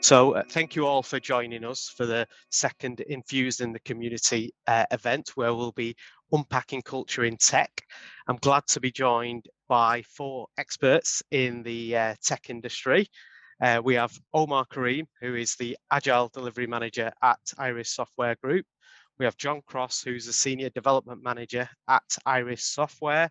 So thank you all for joining us for the second Infused in the Community event, where we'll be unpacking culture in tech. I'm glad to be joined by 4 experts in the tech industry. We have Omer Karim, who is the Agile Delivery Manager at Iris Software Group. We have John Cross, who's the Senior Development Manager at Iris Software.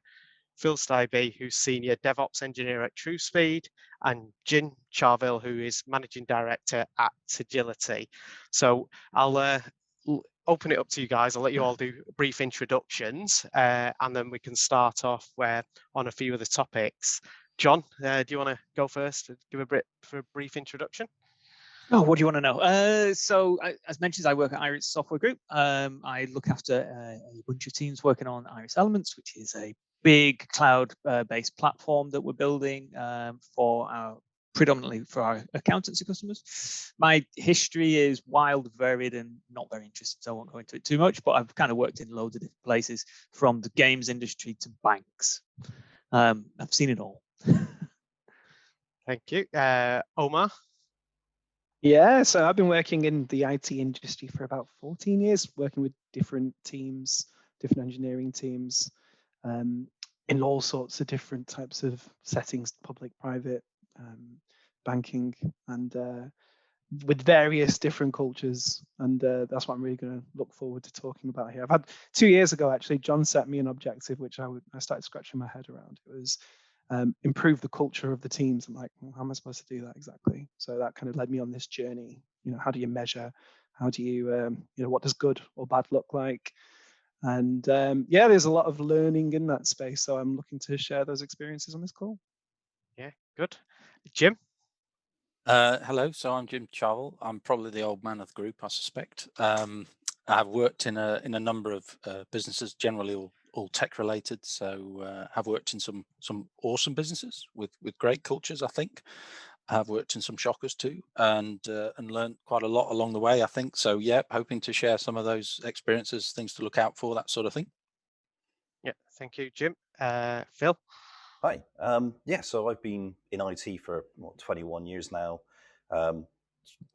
Phil Stiby, who's Senior DevOps Engineer at Truespeed, and Charvill, who is Managing Director at Tagility. So I'll open it up to you guys. I'll let you all do brief introductions, and then we can start off on a few of the topics. John, do you want to go first to give a brief introduction? Oh, what do you want to know? So, as mentioned, I work at Iris Software Group. I look after a bunch of teams working on Iris Elements, which is a big cloud-based platform that we're building predominantly for our accountancy customers. My history is wild, varied, and not very interesting, so I won't go into it too much, but I've kind of worked in loads of different places, from the games industry to banks. I've seen it all. Thank you. Omer? Yeah, so I've been working in the IT industry for about 14 years, working with different teams, different engineering teams, in all sorts of different types of settings, public, private, banking, and with various different cultures. And that's what I'm really going to look forward to talking about here. I've had 2 years ago, actually, John set me an objective, which I started scratching my head around. It was improve the culture of the teams. I'm like, well, how am I supposed to do that exactly? So that kind of led me on this journey. How do you measure? How do you, what does good or bad look like? And yeah, there's a lot of learning in that space. So I'm looking to share those experiences on this call. Yeah, good. Jim? Hello, so I'm Jim Charvill. I'm probably the old man of the group, I suspect. I've worked in a number of businesses, generally all tech related. So I've worked in some awesome businesses with great cultures, I think. I've worked in some shockers too, and learned quite a lot along the way, I think. So yeah, hoping to share some of those experiences, things to look out for, that sort of thing. Yeah, thank you, Jim. Phil? Hi. Yeah, so I've been in IT for 21 years now.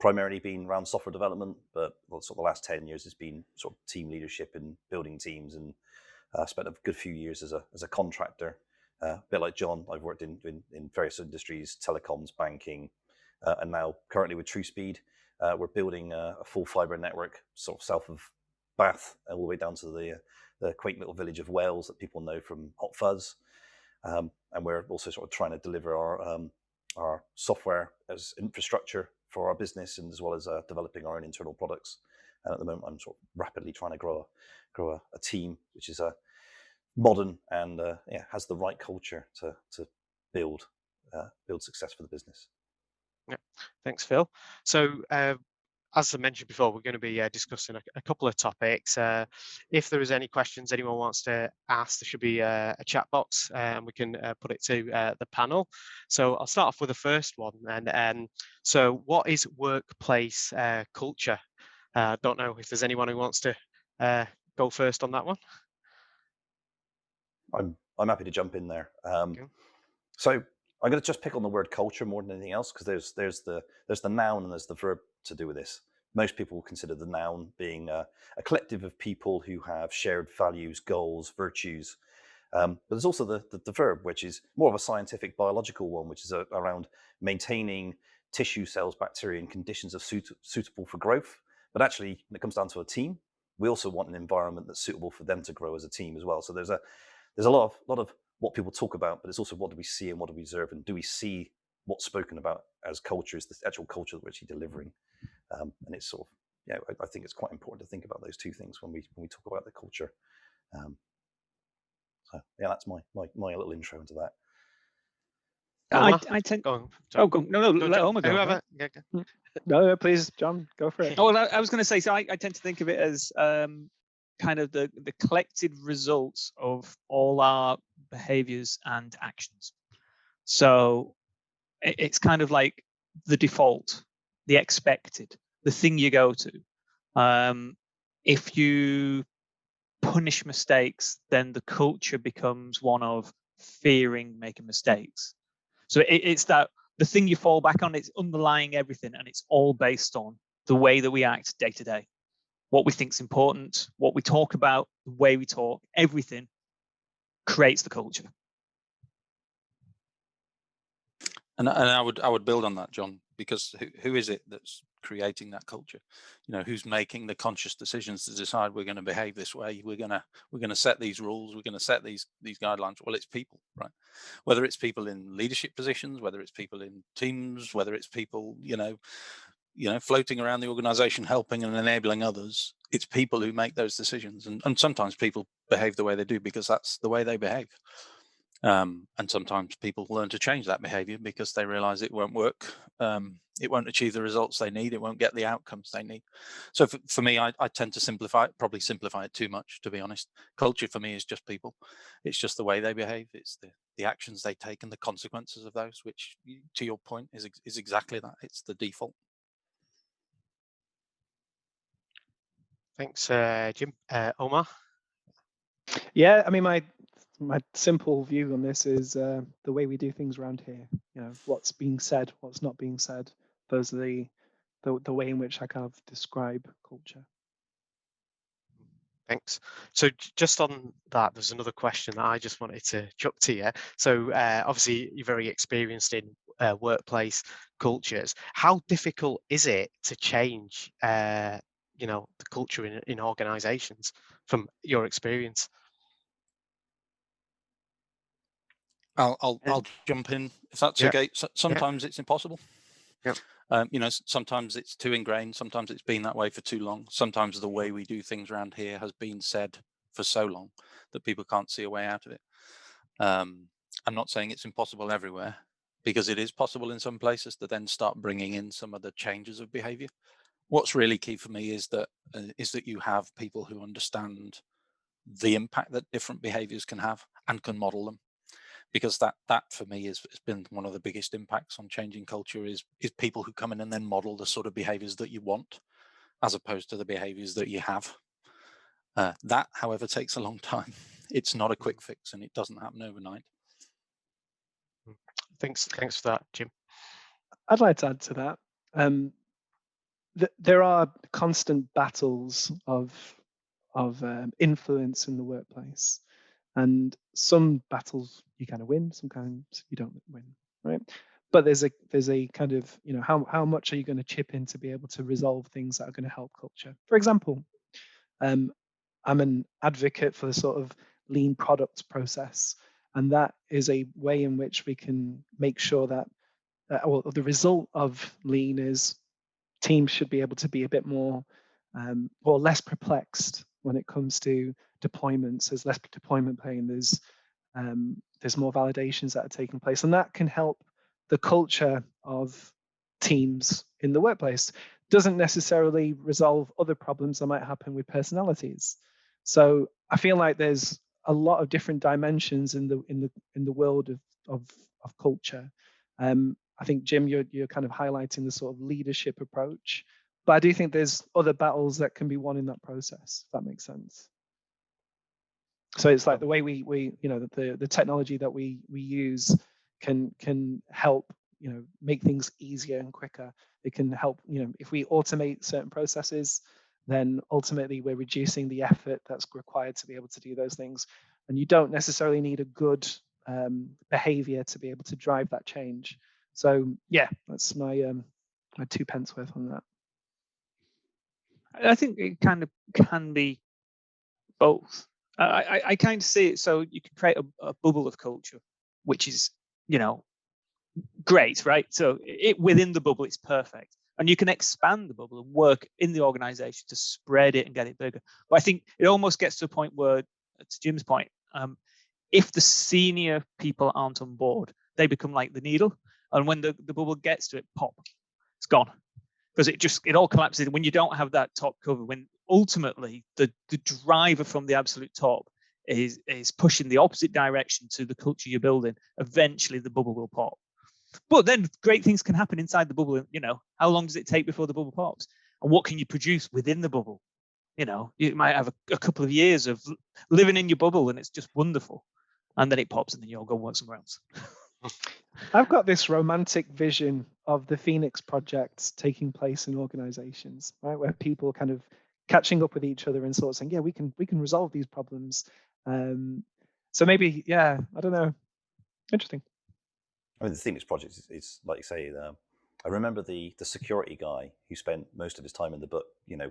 Primarily been around software development, but sort of the last 10 years has been sort of team leadership and building teams, and spent a good few years as a contractor. A bit like John, I've worked in various industries, telecoms, banking, and now currently with Truespeed, we're building a full fibre network sort of south of Bath, all the way down to the quaint little village of Wales that people know from Hot Fuzz. And we're also sort of trying to deliver our software as infrastructure for our business, and as well as developing our own internal products. And at the moment, I'm sort of rapidly trying to grow a team which is modern and has the right culture to build success for the business. Yeah, thanks, Phil. So as I mentioned before, we're going to be discussing a couple of topics. If there is any questions anyone wants to ask, there should be a chat box, and we can put it to the panel. So I'll start off with the first one. And so what is workplace culture? Don't know if there's anyone who wants to go first on that one. I'm happy to jump in there. Okay. So I'm going to just pick on the word culture more than anything else, because there's the noun and there's the verb to do with this. Most people consider the noun being a collective of people who have shared values, goals, virtues. But there's also the verb, which is more of a scientific biological one, which is around maintaining tissue cells, bacteria in conditions of suitable for growth. But actually, when it comes down to a team, we also want an environment that's suitable for them to grow as a team as well. So there's a lot of what people talk about, but it's also what do we see and what do we observe, and do we see what's spoken about as culture is the actual culture that we're actually delivering. And it's sort of, I think it's quite important to think about those two things when we talk about the culture. So yeah, that's my little intro into that. I tend. Go on. No, let Omer go. Whoever. Right? Yeah. No, please, John, go for it. Oh, well, I was going to say, so I tend to think of it as kind of the collected results of all our behaviors and actions. So it's kind of like the default, the expected, the thing you go to. If you punish mistakes, then the culture becomes one of fearing making mistakes. So it's that the thing you fall back on, it's underlying everything, and it's all based on the way that we act day to day, what we think is important, what we talk about, the way we talk, everything creates the culture. And I would build on that, John, because who is it that's creating that culture? You know, who's making the conscious decisions to decide we're going to behave this way, we're going to set these rules, we're going to set these guidelines? Well, it's people, right? Whether it's people in leadership positions, whether it's people in teams, whether it's people, you know, floating around the organization helping and enabling others, it's people who make those decisions. And sometimes people behave the way they do because that's the way they behave. And sometimes people learn to change that behavior because they realize it won't work. It won't achieve the results they need. It won't get the outcomes they need. So for me, I tend to probably simplify it too much, to be honest. Culture for me is just people. It's just the way they behave. It's the actions they take and the consequences of those, which, to your point, is exactly that. It's the default. Thanks, Jim. Omer? Yeah, I mean, my simple view on this is the way we do things around here. You know, what's being said, what's not being said. Those are the way in which I kind of describe culture. Thanks. So just on that, there's another question that I just wanted to chuck to you. So obviously you're very experienced in workplace cultures. How difficult is it to change, you know, the culture in organizations from your experience? I'll jump in if that's okay. So, sometimes it's impossible. You know, sometimes it's too ingrained. Sometimes it's been that way for too long. Sometimes the way we do things around here has been said for so long that people can't see a way out of it. I'm not saying it's impossible everywhere, because it is possible in some places to then start bringing in some of the changes of behavior. What's really key for me is that you have people who understand the impact that different behaviors can have and can model them. Because that for me has been one of the biggest impacts on changing culture is people who come in and then model the sort of behaviors that you want, as opposed to the behaviors that you have. That, however, takes a long time. It's not a quick fix, and it doesn't happen overnight. Thanks for that, Jim. I'd like to add to that. There are constant battles of influence in the workplace. And some battles you kind of win, sometimes you don't win, right? But there's a kind of, you know, how much are you going to chip in to be able to resolve things that are going to help culture? For example, I'm an advocate for the sort of lean product process, and that is a way in which we can make sure that, well, the result of lean is teams should be able to be a bit more or less perplexed when it comes to deployments. There's less deployment pain. There's more validations that are taking place, and that can help the culture of teams in the workplace. Doesn't necessarily resolve other problems that might happen with personalities. So I feel like there's a lot of different dimensions in the world of culture. I think, Jim, you're kind of highlighting the sort of leadership approach, but I do think there's other battles that can be won in that process, if that makes sense. So it's like the way we you know, the technology that we use can help, you know, make things easier and quicker. It can help, you know, if we automate certain processes, then ultimately we're reducing the effort that's required to be able to do those things. And you don't necessarily need a good behavior to be able to drive that change. So yeah, that's my 2 pence worth on that. I think it kind of can be both. I kind of see it, so you can create a bubble of culture, which is, you know, great, right? So within the bubble, it's perfect. And you can expand the bubble and work in the organization to spread it and get it bigger. But I think it almost gets to a point where, to Jim's point, if the senior people aren't on board, they become like the needle. And when the bubble gets to it, pop, it's gone. Because it all collapses when you don't have that top cover, when ultimately the driver from the absolute top is pushing the opposite direction to the culture you're building. Eventually the bubble will pop. But then great things can happen inside the bubble. You know, how long does it take before the bubble pops? And what can you produce within the bubble? You know, you might have a couple of years of living in your bubble and it's just wonderful. And then it pops and then you all go work somewhere else. I've got this romantic vision of the Phoenix projects taking place in organizations, right, where people kind of catching up with each other and sort of saying, yeah, we can resolve these problems. So maybe, yeah, I don't know. Interesting. I mean, the Phoenix project is like you say. I remember the security guy who spent most of his time in the book,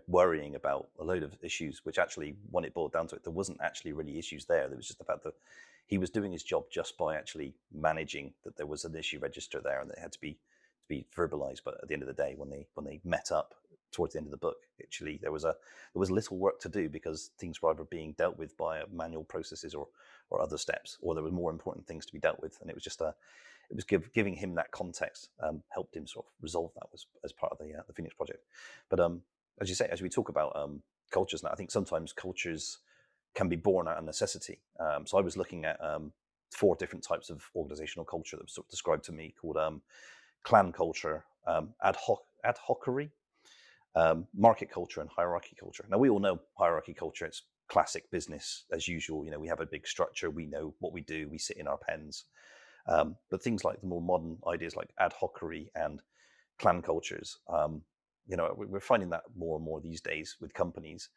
worrying about a load of issues, which actually, when it boiled down to it, there wasn't actually really issues there. There was just the fact that he was doing his job just by actually managing that there was an issue register there and that it had to be verbalized. But at the end of the day, when they met up towards the end of the book, actually there was little work to do because things were either being dealt with by manual processes or other steps, or there were more important things to be dealt with, and it was just giving him that context, helped him sort of resolve that as part of the Phoenix project. But as you say, as we talk about cultures now, I think sometimes cultures can be born out of necessity. So I was looking at 4 different types of organizational culture that was sort of described to me, called clan culture, ad hocery, market culture, and hierarchy culture. Now, we all know hierarchy culture. It's classic business as usual. We have a big structure. We know what we do. We sit in our pens. But things like the more modern ideas like ad hocery and clan cultures, we're finding that more and more these days with companies,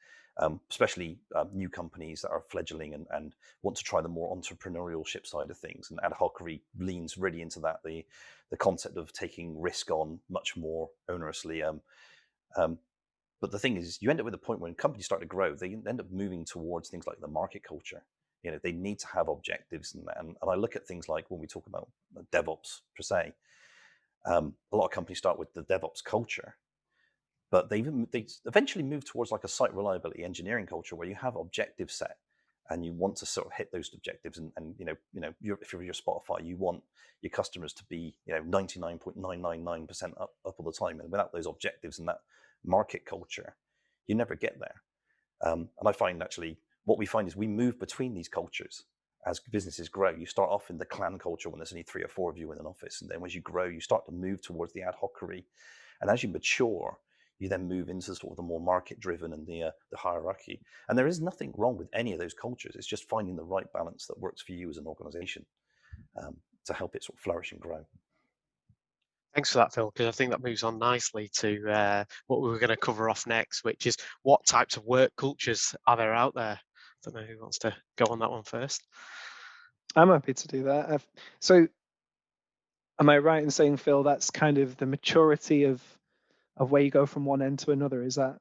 especially new companies that are fledgling and want to try the more entrepreneurship side of things. And ad hocery leans really into that, the concept of taking risk on much more onerously. But the thing is, you end up with a point when companies start to grow, they end up moving towards things like the market culture. They need to have objectives, and I look at things like when we talk about DevOps per se. A lot of companies start with the DevOps culture, but they eventually move towards like a site reliability engineering culture where you have objectives set, and you want to sort of hit those objectives. And if you're Spotify, you want your customers to be 99.999% up all the time, and without those objectives and that market culture, you never get there. And I find actually what we find is we move between these cultures as businesses grow. You start off in the clan culture when there's only 3 or 4 of you in an office, and then as you grow, you start to move towards the ad hocery, and as you mature, you then move into sort of the more market-driven and the hierarchy. And there is nothing wrong with any of those cultures. It's just finding the right balance that works for you as an organization to help it sort of flourish and grow. Thanks for that, Phil, because I think that moves on nicely to what we were going to cover off next, which is what types of work cultures are there out there? I don't know who wants to go on that one first. I'm happy to do that. So am I right in saying, Phil, that's kind of the maturity of where you go from one end to another? Is that?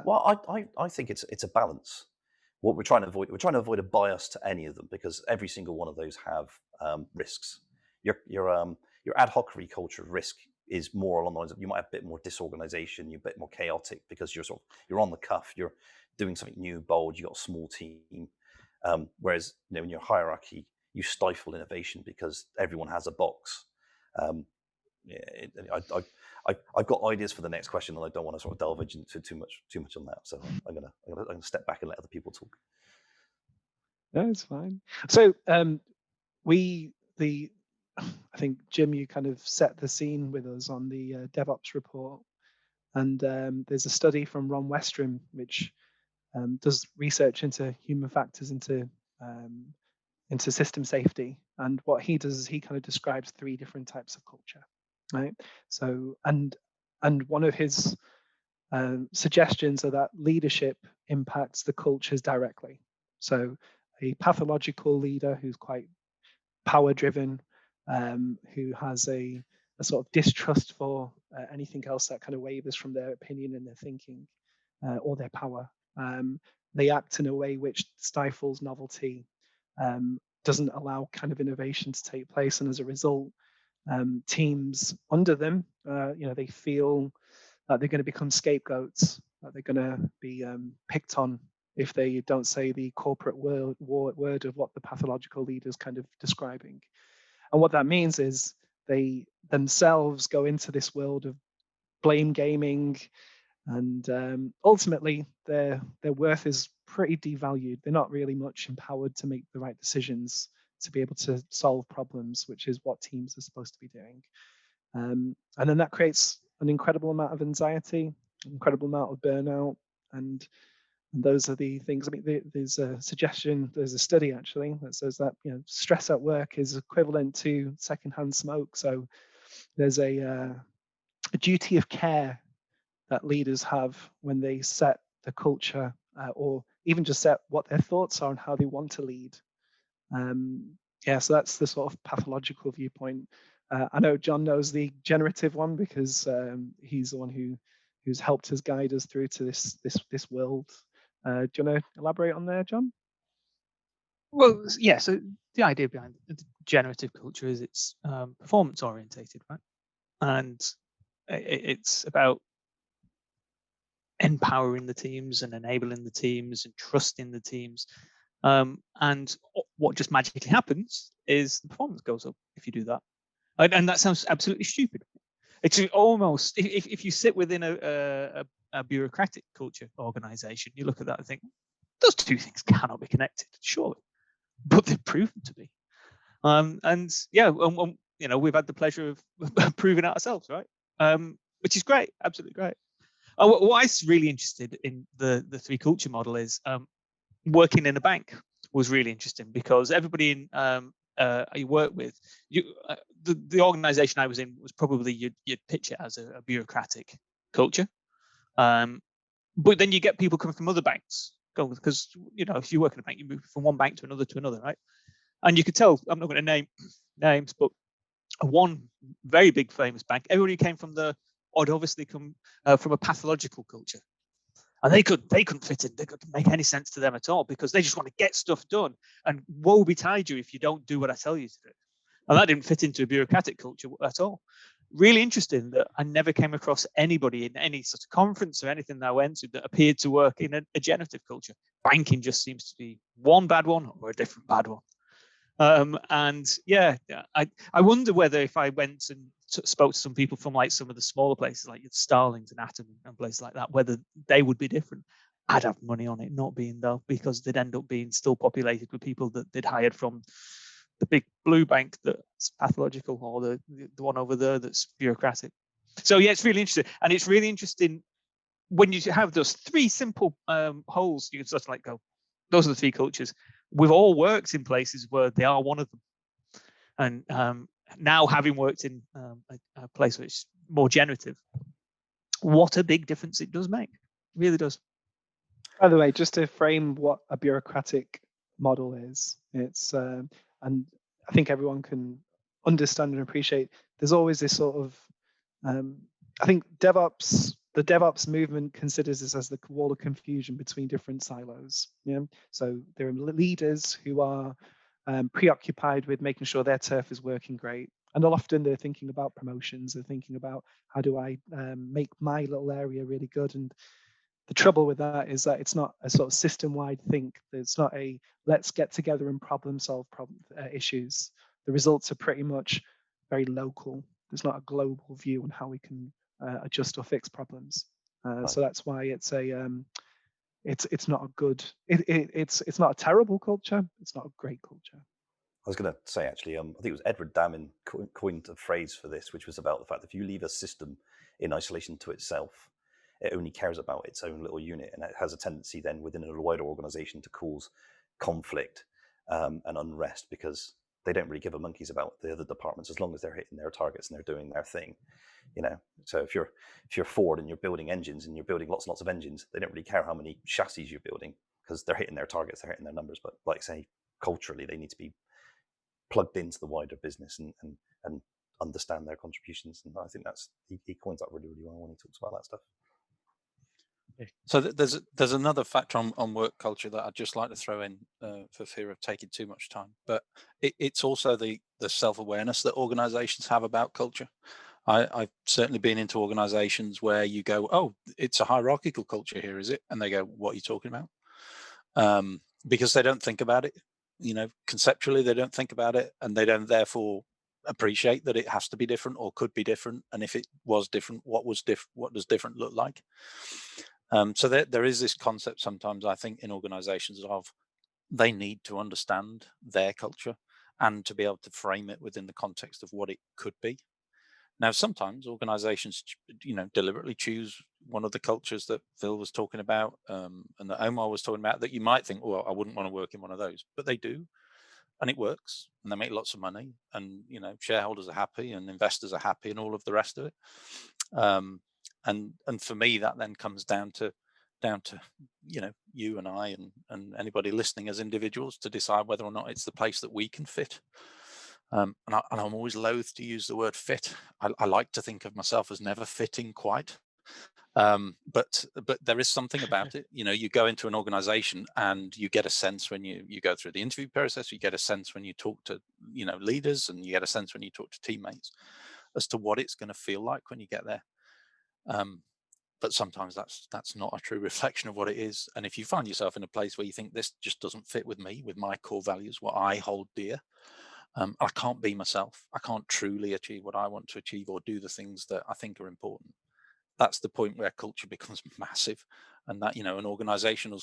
Well, I think it's a balance. What we're trying to avoid a bias to any of them, because every single one of those have risks. Your ad hocery culture risk is more along the lines of you might have a bit more disorganization, you're a bit more chaotic because you're on the cuff, you're doing something new, bold, you got a small team. Whereas in your hierarchy, you stifle innovation because everyone has a box. I've got ideas for the next question, and I don't want to sort of delve into too much on that. So I'm gonna step back and let other people talk. No, it's fine. So I think, Jim, you kind of set the scene with us on the DevOps report, and there's a study from Ron Westrom which does research into human factors into system safety. And what he does is he kind of describes 3 different types of culture, right? So and one of his suggestions are that leadership impacts the cultures directly. So a pathological leader who's quite power driven, who has a sort of distrust for anything else that kind of wavers from their opinion and their thinking or their power. They act in a way which stifles novelty, doesn't allow kind of innovation to take place, and as a result, teams under them, they feel that they're going to become scapegoats, that they're going to be picked on if they don't say the corporate word of what the pathological leader is kind of describing. And what that means is they themselves go into this world of blame gaming, and ultimately their worth is pretty devalued. They're not really much empowered to make the right decisions, to be able to solve problems, which is what teams are supposed to be doing. And then that creates an incredible amount of anxiety, incredible amount of burnout, and And those are the things. I mean, there's a suggestion, there's a study actually that says that stress at work is equivalent to secondhand smoke. So there's a duty of care that leaders have when they set the culture, or even just set what their thoughts are and how they want to lead. So that's the sort of pathological viewpoint. I know John knows the generative one because he's the one who's helped us guide us through to this world. Do you want to elaborate on there, John? Well, yeah. So the idea behind the generative culture is it's performance orientated, right? And it's about empowering the teams and enabling the teams and trusting the teams. And what just magically happens is the performance goes up if you do that. And that sounds absolutely stupid. It's almost, if you sit within a bureaucratic culture organization, you look at that and think, those two things cannot be connected, surely. But they've proven to be. We've had the pleasure of proving it ourselves, right? Which is great, absolutely great. What I was really interested in the 3 culture model is working in a bank was really interesting because everybody in you work with, the organization I was in was probably you'd pitch it as a bureaucratic culture, but then you get people coming from other banks, because if you work in a bank, you move from one bank to another, right? And you could tell, I'm not going to name names, but one very big famous bank, everybody came from I'd obviously come from a pathological culture. And they couldn't fit in. They couldn't make any sense to them at all because they just want to get stuff done. And woe betide you if you don't do what I tell you to do. And that didn't fit into a bureaucratic culture at all. Really interesting that I never came across anybody in any sort of conference or anything that I went to that appeared to work in a generative culture. Banking just seems to be one bad one or a different bad one. I wonder whether if I went and spoke to some people from like some of the smaller places like Starlings and Atom and places like that, whether they would be different. I'd have money on it not being though, because they'd end up being still populated with people that they'd hired from the big blue bank that's pathological, or the one over there that's bureaucratic. So yeah, it's really interesting, and it's really interesting when you have those 3 simple holes. You can sort of like go, those are the 3 cultures. We've all worked in places where they are one of them. And now having worked in a place which is more generative, what a big difference it does make. It really does. By the way, just to frame what a bureaucratic model is, it's and I think everyone can understand and appreciate, there's always this sort of, I think the DevOps movement considers this as the wall of confusion between different silos. So there are leaders who are preoccupied with making sure their turf is working great, and often they're thinking about promotions. They're thinking about how do I make my little area really good. And the trouble with that is that it's not a sort of system-wide think. It's not a let's get together and problem solve issues. The results are pretty much very local. There's not a global view on how we can adjust or fix problems. So that's why it's a it's not a good. It's not a terrible culture. It's not a great culture. I was going to say, actually, I think it was Edward Damon coined a phrase for this, which was about the fact that if you leave a system in isolation to itself, it only cares about its own little unit, and it has a tendency then within a wider organization to cause conflict and unrest, because they don't really give a monkeys about the other departments as long as they're hitting their targets and they're doing their thing. So if you're Ford and you're building engines and you're building lots and lots of engines, they don't really care how many chassis you're building because they're hitting their targets, they're hitting their numbers. But like say, culturally, they need to be plugged into the wider business and understand their contributions. And I think he coins that really, really well when he talks about that stuff. So there's another factor on work culture that I'd just like to throw in for fear of taking too much time, but it's also the self-awareness that organizations have about culture. I've certainly been into organizations where you go, oh, it's a hierarchical culture here, is it? And they go, what are you talking about? Because they don't think about it. Conceptually, they don't think about it, and they don't therefore appreciate that it has to be different or could be different. And if it was different, what does different look like? So there is this concept sometimes, I think, in organizations of they need to understand their culture and to be able to frame it within the context of what it could be. Now, sometimes organizations, deliberately choose one of the cultures that Phil was talking about and that Omer was talking about, that you might think, well, I wouldn't want to work in one of those, but they do. And it works, and they make lots of money, and shareholders are happy, and investors are happy, and all of the rest of it. And for me, that then comes down to you and I and anybody listening as individuals to decide whether or not it's the place that we can fit. And I'm always loath to use the word fit. I like to think of myself as never fitting quite. But there is something about it. You go into an organization and you get a sense when you go through the interview process, you get a sense when you talk to leaders, and you get a sense when you talk to teammates as to what it's going to feel like when you get there. But sometimes that's not a true reflection of what it is. And if you find yourself in a place where you think this just doesn't fit with me, with my core values, what I hold dear, I can't be myself, I can't truly achieve what I want to achieve or do the things that I think are important, that's the point where culture becomes massive. And that, an organization,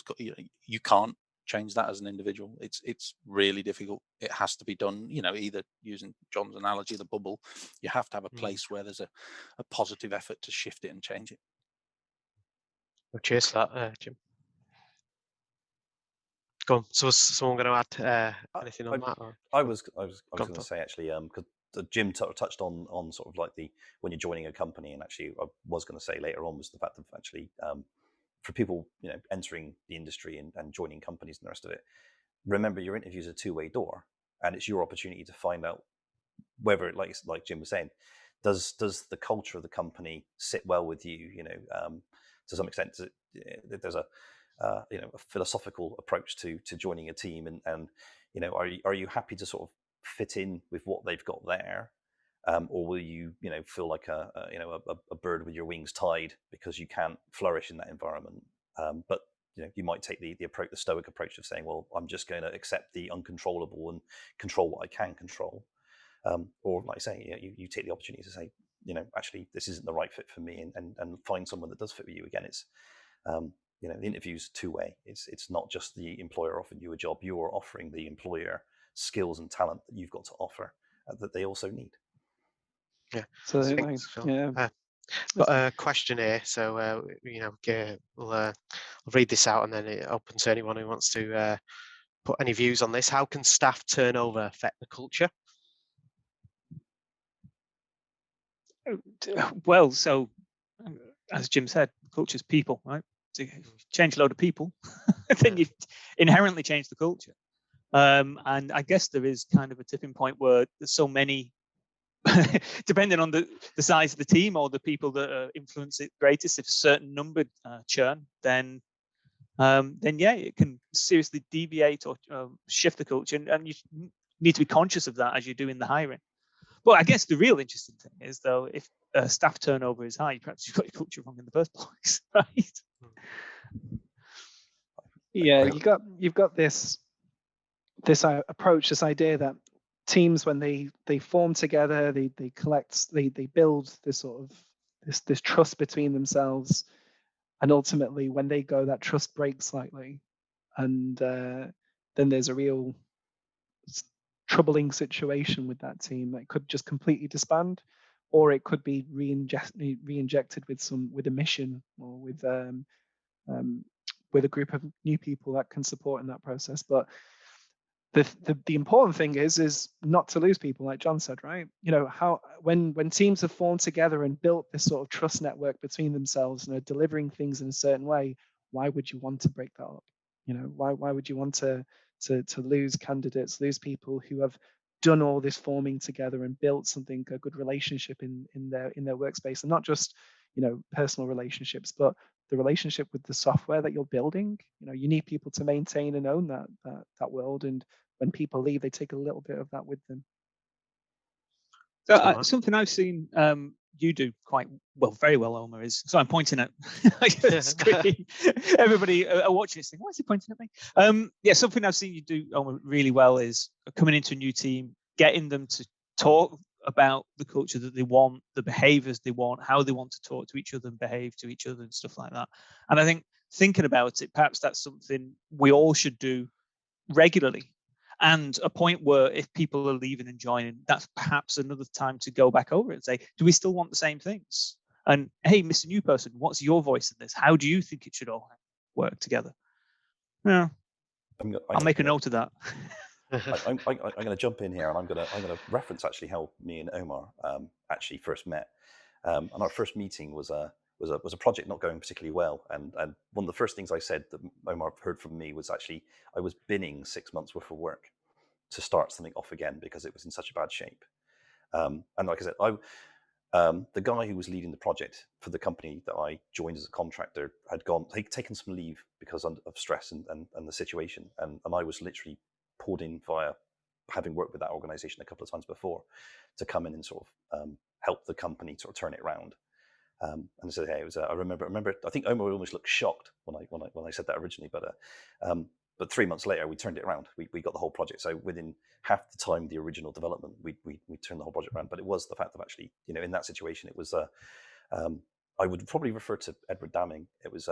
you can't change that as an individual. It's really difficult. It has to be done, either using John's analogy, the bubble, you have to have a place where there's a positive effort to shift it and change it. Well, cheers for that, Jim. Go on. So is someone going to add anything on that? Or? I was going to say, actually, because Jim touched on sort of like when you're joining a company, and actually I was going to say later on was the fact of actually for people entering the industry and joining companies and the rest of it, remember your interview is a two-way door, and it's your opportunity to find out whether, like Jim was saying, does the culture of the company sit well with you? To some extent, there's a philosophical approach to joining a team, and are you happy to sort of fit in with what they've got there, or will you feel like a bird with your wings tied because you can't flourish in that environment? But you might take the stoic approach of saying, well, I'm just going to accept the uncontrollable and control what I can control, or like I say, you take the opportunity to say, actually this isn't the right fit for me, and find someone that does fit with you. Again, it's the interview's two-way. It's not just the employer offering you a job. You are offering the employer skills and talent that you've got to offer that they also need. Yeah. So Got a question here, so we'll read this out, and then it's open to anyone who wants to put any views on this. How can staff turnover affect the culture? Well, so as Jim said, culture's people, right? So you change a load of people, then you inherently change the culture. And I guess there is kind of a tipping point where there's so many, depending on the size of the team or the people that influence it greatest, if a certain number churn, then it can seriously deviate or shift the culture, and you need to be conscious of that as you're doing the hiring. But I guess the real interesting thing is, though, if staff turnover is high, perhaps you've got your culture wrong in the first place, right? Yeah, you've got this approach, this idea that teams, when they form together, they collect, they build this sort of this trust between themselves, and ultimately when they go, that trust breaks slightly, and then there's a real troubling situation with that team that could just completely disband, or it could be re-injected with a mission, or with a group of new people that can support in that process. But the important thing is not to lose people, like John said, right? How when teams have formed together and built this sort of trust network between themselves and are delivering things in a certain way, why would you want to break that up? Why would you want to lose candidates, lose people who have done all this forming together and built something, a good relationship in their workspace, and not just personal relationships, but the relationship with the software that you're building. You need people to maintain and own that world, and when people leave, they take a little bit of that with them. So something I've seen you do quite well, very well, Omer, is, so I'm pointing at the screen. Everybody are watching this thing. Why is he pointing at me? Something I've seen you do, Omer, really well is coming into a new team, getting them to talk about the culture that they want, the behaviors they want, how they want to talk to each other and behave to each other and stuff like that. And I think thinking about it, perhaps that's something we all should do regularly. And a point where if people are leaving and joining, that's perhaps another time to go back over it and say, do we still want the same things? And hey, Mr. New Person, what's your voice in this? How do you think it should all work together? Yeah, I'll make a note of that. I'm going to jump in here, and I'm going to reference actually how me and Omer actually first met. And our first meeting was a project not going particularly well, and one of the first things I said that Omer heard from me was actually I was binning 6 months worth of work to start something off again because it was in such a bad shape. And like I said, the guy who was leading the project for the company that I joined as a contractor had taken some leave because of stress and the situation, and I was literally pulled in via having worked with that organization a couple of times before to come in and sort of help the company sort of turn it around. And so yeah, it was. I remember. I think Omer almost looked shocked when I said that originally, but 3 months later we turned it around. We got the whole project. So within half the time of the original development, we turned the whole project around. But it was the fact of actually, in that situation, it was. I would probably refer to Edward Damming. There was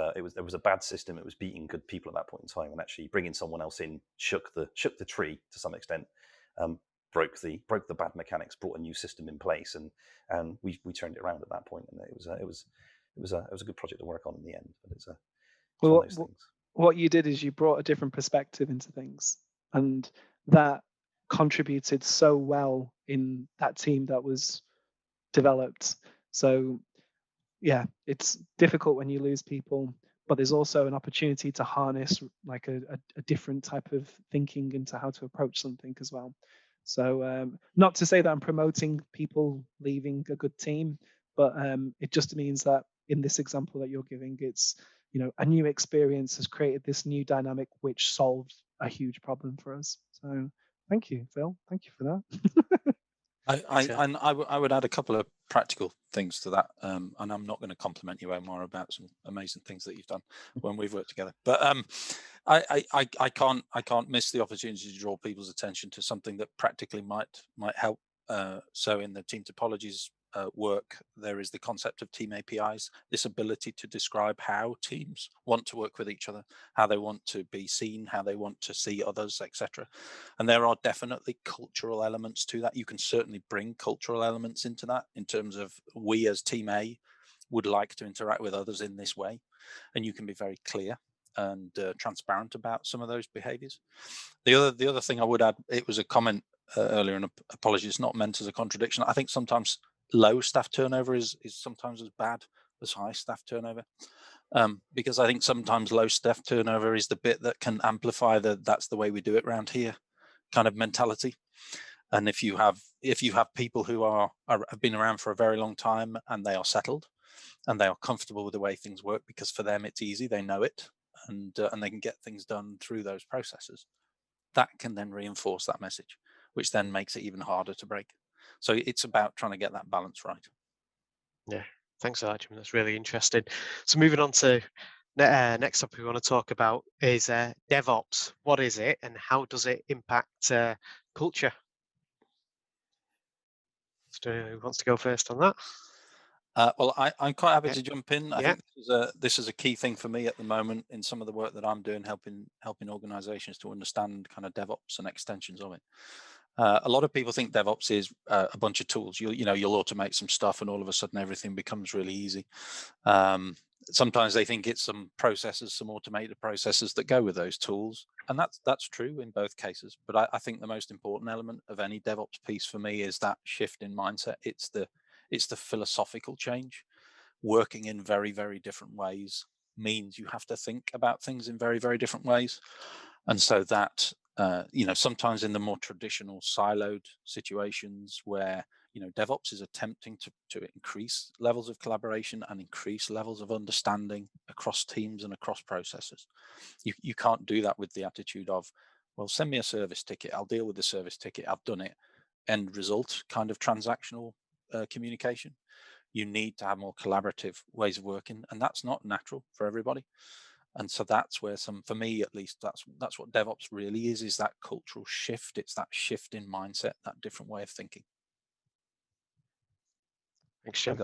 a bad system. It was beating good people at that point in time, and actually bringing someone else in shook the tree to some extent. Broke the bad mechanics, brought a new system in place, and we turned it around at that point, and it was a good project to work on in the end. But it's one of those things. What you did is you brought a different perspective into things, and that contributed so well in that team that was developed. So yeah, it's difficult when you lose people, but there's also an opportunity to harness like a different type of thinking into how to approach something as well. So not to say that I'm promoting people leaving a good team, but it just means that in this example that you're giving, it's a new experience has created this new dynamic which solved a huge problem for us. So thank you, Phil. Thank you for that. I would add a couple of practical things to that, and I'm not going to compliment you, Omer, about some amazing things that you've done when we've worked together. But I can't miss the opportunity to draw people's attention to something that practically might help. So in the team topologies work, there is the concept of team APIs, this ability to describe how teams want to work with each other, how they want to be seen, how they want to see others, etc. And there are definitely cultural elements to that. You can certainly bring cultural elements into that in terms of we as team A would like to interact with others in this way, and you can be very clear and transparent about some of those behaviors. The other thing I would add, it was a comment earlier, and apologies, it's not meant as a contradiction. I think sometimes low staff turnover is sometimes as bad as high staff turnover, because I think sometimes low staff turnover is the bit that can amplify that's the way we do it around here kind of mentality. And if you have people who have been around for a very long time and they are settled and they are comfortable with the way things work because for them it's easy, they know it, and they can get things done through those processes, that can then reinforce that message, which then makes it even harder to break. So it's about trying to get that balance right. Yeah, thanks for that, Jim. That's really interesting. So moving on to next topic we want to talk about is DevOps. What is it, and how does it impact culture? So who wants to go first on that? Well, I'm quite happy to jump in. I Yeah. think this is a key thing for me at the moment in some of the work that I'm doing, helping organizations to understand kind of DevOps and extensions of it. A lot of people think DevOps is a bunch of tools. You'll automate some stuff and all of a sudden everything becomes really easy. Sometimes they think it's some processes, some automated processes that go with those tools. And that's true in both cases. But I think the most important element of any DevOps piece for me is that shift in mindset. It's the philosophical change. Working in very, very different ways means you have to think about things in very, very different ways. And so that, sometimes in the more traditional siloed situations where, DevOps is attempting to increase levels of collaboration and increase levels of understanding across teams and across processes. You can't do that with the attitude of, well, send me a service ticket, I'll deal with the service ticket, I've done it. End result kind of transactional communication. You need to have more collaborative ways of working, and that's not natural for everybody. And so that's where for me at least, that's what DevOps really is that cultural shift. It's that shift in mindset, that different way of thinking. Thanks, Jim.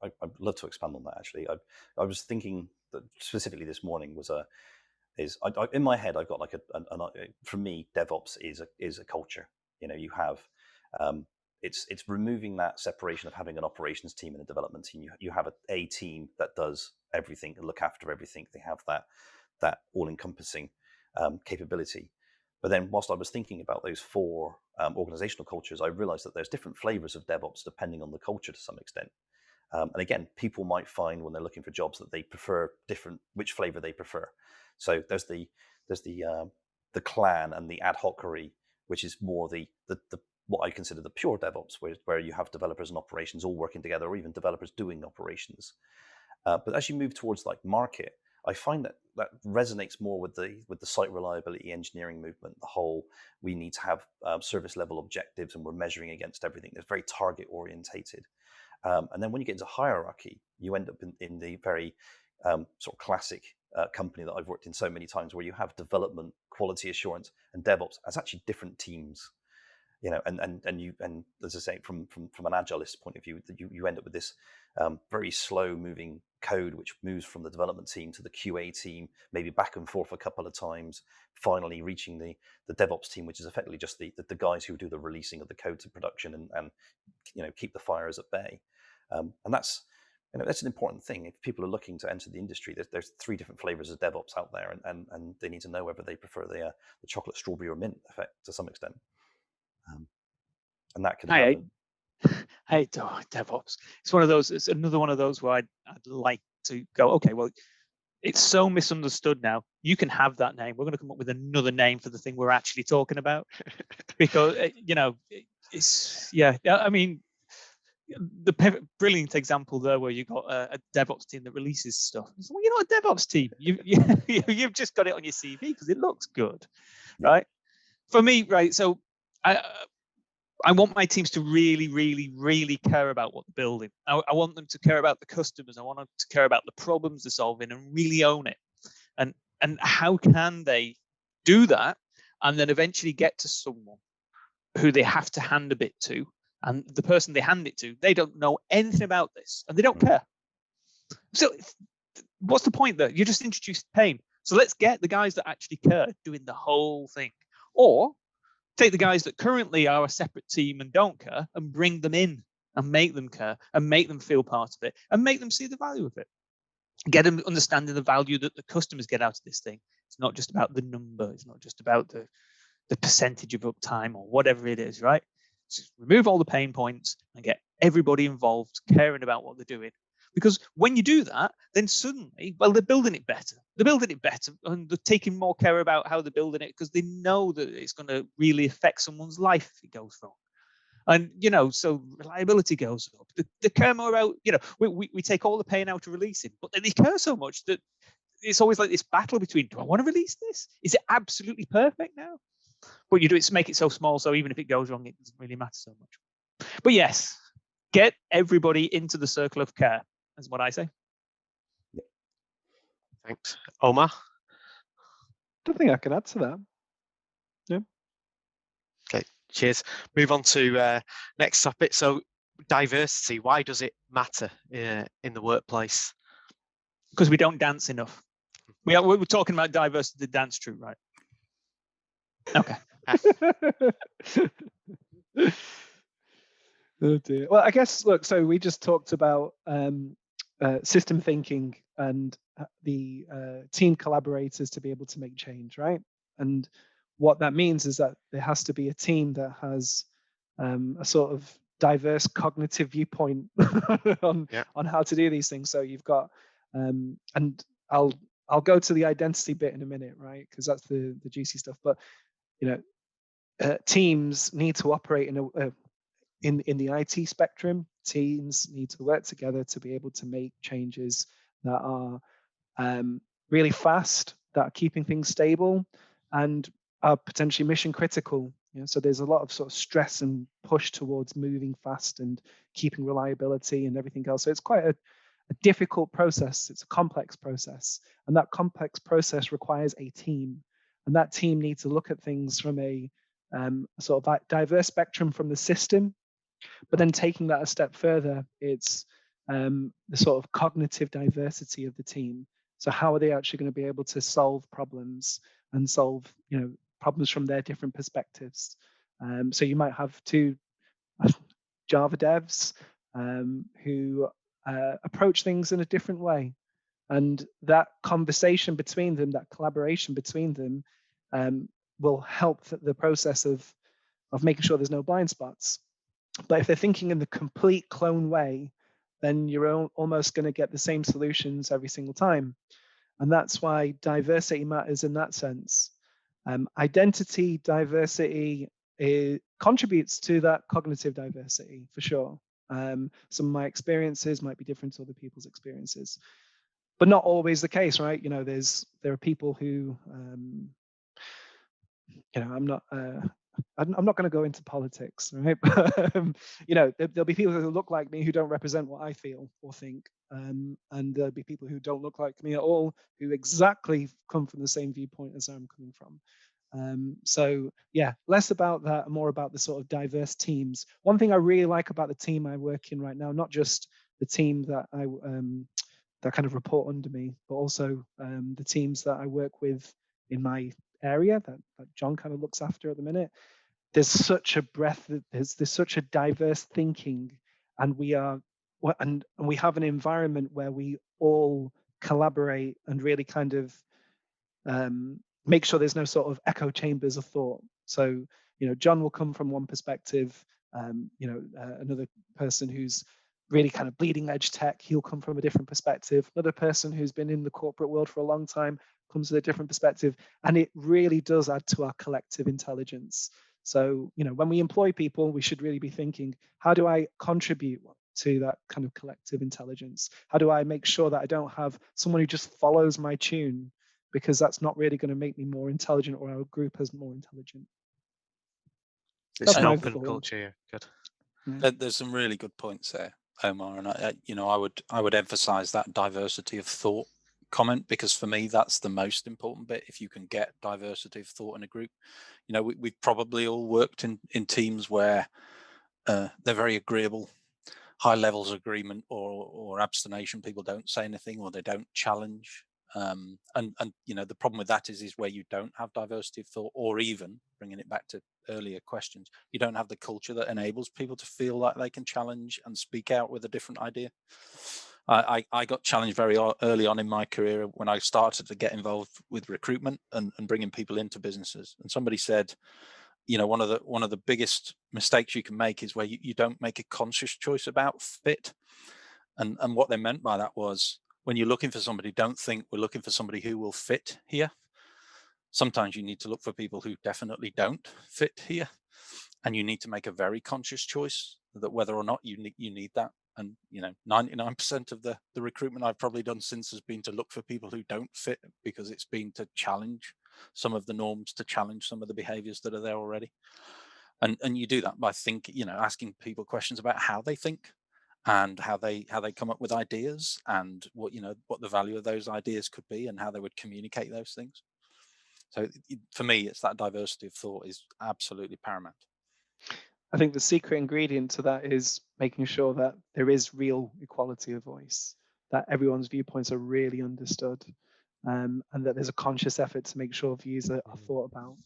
I'd love to expand on that actually. I was thinking that specifically this morning was is in my head I've got like for me DevOps is a culture. You have it's removing that separation of having an operations team and a development team. You have a team that does everything and look after everything. They have that all-encompassing capability. But then whilst I was thinking about those 4 organizational cultures, I realized that there's different flavors of DevOps depending on the culture to some extent. And again, people might find when they're looking for jobs that they prefer which flavor they prefer. So there's the clan and the ad hocery, which is more the what I consider the pure DevOps, where you have developers and operations all working together, or even developers doing operations. But as you move towards like market, I find that resonates more with the site reliability engineering movement. The whole, we need to have service level objectives, and we're measuring against everything. It's very target orientated. And then when you get into hierarchy, you end up in the very sort of classic company that I've worked in so many times, where you have development, quality assurance, and DevOps as actually different teams. And as I say, from an agilist point of view, you end up with this very slow moving code, which moves from the development team to the QA team, maybe back and forth a couple of times, finally reaching the DevOps team, which is effectively just the guys who do the releasing of the code to production and keep the fires at bay. And that's an important thing. If people are looking to enter the industry, there's 3 different flavors of DevOps out there, and they need to know whether they prefer the chocolate, strawberry, or mint effect to some extent. And that can happen. I hate DevOps. It's one of those. It's another one of those where I'd like to go, okay, well, it's so misunderstood now. You can have that name. We're going to come up with another name for the thing we're actually talking about, because I mean, the brilliant example there where you got a DevOps team that releases stuff. Well, you're not a DevOps team. You've just got it on your CV because it looks good, right? For me, right. So I want my teams to really, really, really care about what they're building. I want them to care about the customers. I want them to care about the problems they're solving and really own it. And how can they do that and then eventually get to someone who they have to hand a bit to, and the person they hand it to, they don't know anything about this and they don't care. So what's the point there? You just introduced pain. So let's get the guys that actually care doing the whole thing. Or take the guys that currently are a separate team and don't care and bring them in and make them care and make them feel part of it and make them see the value of it. Get them understanding the value that the customers get out of this thing. It's not just about the number. It's not just about the percentage of uptime or whatever it is, right? Just remove all the pain points and get everybody involved, caring about what they're doing. Because when you do that, then suddenly, well, they're building it better. They're building it better, and they're taking more care about how they're building it because they know that it's going to really affect someone's life if it goes wrong. And, so reliability goes up. They care more about, we take all the pain out of releasing, but then they care so much that it's always like this battle between, do I want to release this? Is it absolutely perfect now? But you do it to make it so small, so even if it goes wrong, it doesn't really matter so much. But yes, get everybody into the circle of care. That's what I say. Thanks. Omer? Don't think I can add to that. Yeah. Okay, cheers. Move on to next topic. So diversity, why does it matter in the workplace? Because we don't dance enough. We're talking about diversity dance troupe, right? Okay. Oh dear. Well, I guess, look, so we just talked about system thinking and the team collaborators to be able to make change, right? And what that means is that there has to be a team that has a sort of diverse cognitive viewpoint on how to do these things. So you've got, and I'll go to the identity bit in a minute, right? Because that's the juicy stuff. But teams need to operate in the IT spectrum. Teams need to work together to be able to make changes that are really fast, that are keeping things stable, and are potentially mission critical. So there's a lot of sort of stress and push towards moving fast and keeping reliability and everything else. So it's quite a difficult process. It's a complex process, and that complex process requires a team, and that team needs to look at things from a sort of diverse spectrum from the system. But then taking that a step further, it's the sort of cognitive diversity of the team. So how are they actually going to be able to solve problems and solve, problems from their different perspectives? So you might have two Java devs who approach things in a different way. And that conversation between them, that collaboration between them, will help the process of making sure there's no blind spots. But if they're thinking in the complete clone way, then you're almost going to get the same solutions every single time. And that's why diversity matters in that sense. Identity diversity contributes to that cognitive diversity for sure. Some of my experiences might be different to other people's experiences, but not always the case, right? There are people who, I'm not going to go into politics, right? There'll be people who look like me who don't represent what I feel or think, and there'll be people who don't look like me at all who exactly come from the same viewpoint as I'm coming from. So yeah, less about that and more about the sort of diverse teams. One thing I really like about the team I work in right now, not just the team that that kind of report under me, but also the teams that I work with in my area that John kind of looks after at the minute. There's such a breadth, there's such a diverse thinking, and we have an environment where we all collaborate and really kind of make sure there's no sort of echo chambers of thought. So, John will come from one perspective, another person who's really kind of bleeding edge tech, he'll come from a different perspective. Another person who's been in the corporate world for a long time comes with a different perspective. And it really does add to our collective intelligence. So, when we employ people, we should really be thinking, how do I contribute to that kind of collective intelligence? How do I make sure that I don't have someone who just follows my tune? Because that's not really going to make me more intelligent or our group as more intelligent. It's an open culture, yeah. Good. Yeah. There's some really good points there, Omer, and I would emphasize that diversity of thought comment, because for me that's the most important bit. If you can get diversity of thought in a group, we've probably all worked in teams where they're very agreeable, high levels of agreement or abstination. People don't say anything or they don't challenge. And the problem with that is where you don't have diversity of thought, or even bringing it back to earlier questions, you don't have the culture that enables people to feel like they can challenge and speak out with a different idea. I got challenged very early on in my career when I started to get involved with recruitment and bringing people into businesses. And somebody said, one of the biggest mistakes you can make is where you don't make a conscious choice about fit. And what they meant by that was, when you're looking for somebody, don't think we're looking for somebody who will fit here. Sometimes you need to look for people who definitely don't fit here, and you need to make a very conscious choice that whether or not you need that. And 99% of the recruitment I've probably done since has been to look for people who don't fit, because it's been to challenge some of the norms, to challenge some of the behaviors that are there already. And you do that by asking people questions about how they think, and how they come up with ideas, and what the value of those ideas could be, and how they would communicate those things. So for me, it's that diversity of thought is absolutely paramount. I think the secret ingredient to that is making sure that there is real equality of voice, that everyone's viewpoints are really understood, and that there's a conscious effort to make sure views are thought about.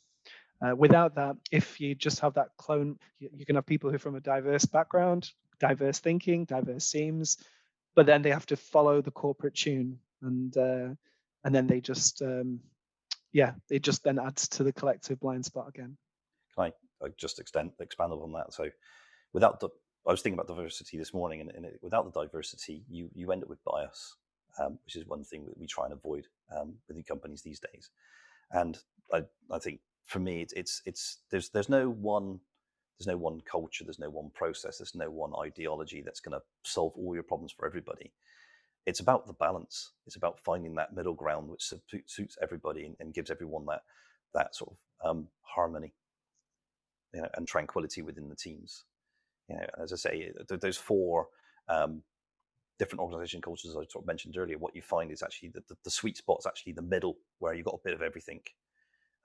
Without that, if you just have that clone, you can have people who are from a diverse background, diverse thinking, diverse teams, but then they have to follow the corporate tune, and then they just it just then adds to the collective blind spot again. Can I just expand on that? So I was thinking about diversity this morning, and without the diversity, you end up with bias, which is one thing that we try and avoid within companies these days. And I think for me, there's no one culture, there's no one process, there's no one ideology that's going to solve all your problems for everybody. It's about the balance. It's about finding that middle ground which suits everybody and gives everyone that sort of harmony, and tranquility within the teams. As I say, those four different organization cultures I sort of mentioned earlier, what you find is actually the sweet spot is actually the middle, where you've got a bit of everything.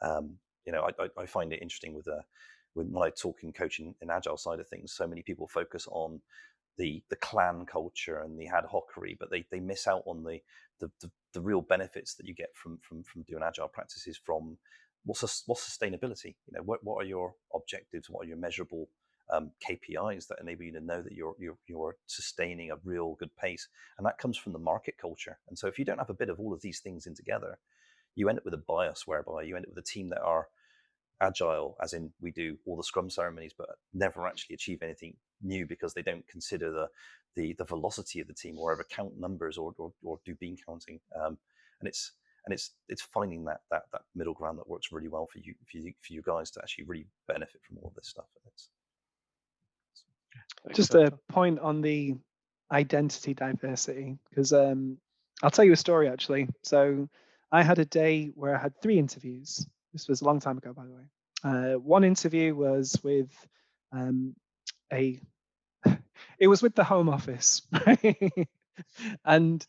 I find it interesting when I talk and coach in Agile side of things. So many people focus on the clan culture and the ad hocery, but they miss out on the the real benefits that you get from doing agile practices from what's sustainability. You know, what are your objectives? What are your measurable KPIs that enable you to know that you're sustaining a real good pace? And that comes from the market culture. And so if you don't have a bit of all of these things in together, you end up with a bias whereby you end up with a team that are agile, as in we do all the scrum ceremonies, but never actually achieve anything new because they don't consider the velocity of the team or ever count numbers or do bean counting. And it's finding that middle ground that works really well for you guys to actually really benefit from all of this stuff. Just a point on the identity diversity, because I'll tell you a story actually. So I had a day where I had 3 interviews. This was a long time ago, by the way. One interview was with it was with the Home Office, and